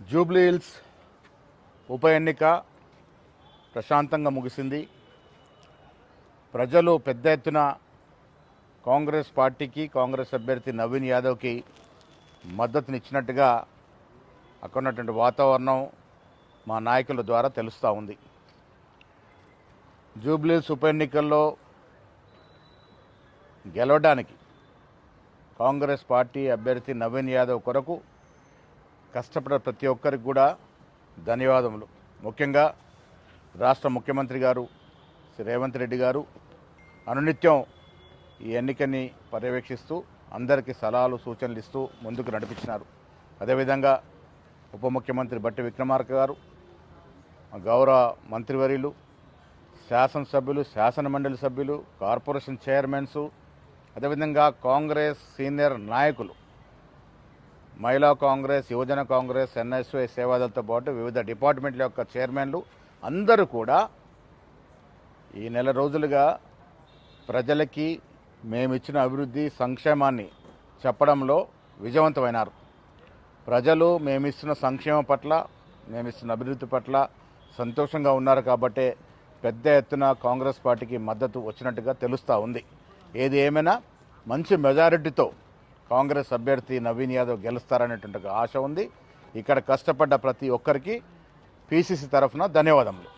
Jubilee hills ఉప ఎన్నిక ప్రశాంతంగా ముగిసింది. ప్రజలు పెద్ద ఎత్తున కాంగ్రెస్ పార్టీకి, కాంగ్రెస్ అభ్యర్థి నవీన్ యాదవ్కి మద్దతునిచ్చినట్టుగా అక్కడ ఉన్నటువంటి వాతావరణం మా నాయకుల ద్వారా తెలుస్తూ ఉంది. జూబ్లీ హిల్స్ ఉప ఎన్నికల్లో గెలవడానికి కాంగ్రెస్ పార్టీ అభ్యర్థి నవీన్ యాదవ్ కొరకు కష్టపడే ప్రతి ఒక్కరికి కూడా ధన్యవాదములు. ముఖ్యంగా రాష్ట్ర ముఖ్యమంత్రి గారు శ్రీ రేవంత్ రెడ్డి గారు అనునిత్యం ఈ ఎన్నికని పర్యవేక్షిస్తూ అందరికీ సలహాలు సూచనలు ఇస్తూ ముందుకు నడిపించినారు. అదేవిధంగా ఉప ముఖ్యమంత్రి బట్టి విక్రమార్క గారు, గౌరవ మంత్రివర్యులు, శాసనసభ్యులు, శాసనమండలి సభ్యులు, కార్పొరేషన్ చైర్మన్స్, అదేవిధంగా కాంగ్రెస్ సీనియర్ నాయకులు, మహిళా కాంగ్రెస్, యువజన కాంగ్రెస్, ఎన్ఎస్వై సేవాదళతో పాటు వివిధ డిపార్ట్మెంట్ల యొక్క చైర్మన్లు అందరూ కూడా ఈ నెల రోజులుగా ప్రజలకి మేమిచ్చిన అభివృద్ధి సంక్షేమాన్ని చెప్పడంలో విజయవంతమైనారు. ప్రజలు మేమిస్తున్న సంక్షేమం పట్ల, మేమిస్తున్న అభివృద్ధి పట్ల సంతోషంగా ఉన్నారు. కాబట్టే పెద్ద ఎత్తున కాంగ్రెస్ పార్టీకి మద్దతు వచ్చినట్టుగా తెలుస్తూ ఉంది. ఏది ఏమైనా మంచి మెజారిటీతో కాంగ్రెస్ అభ్యర్థి నవీన్ యాదవ్ గెలుస్తారనేటువంటి ఆశ ఉంది. ఇక్కడ కష్టపడ్డ ప్రతి ఒక్కరికి పిసిసి తరఫున ధన్యవాదములు.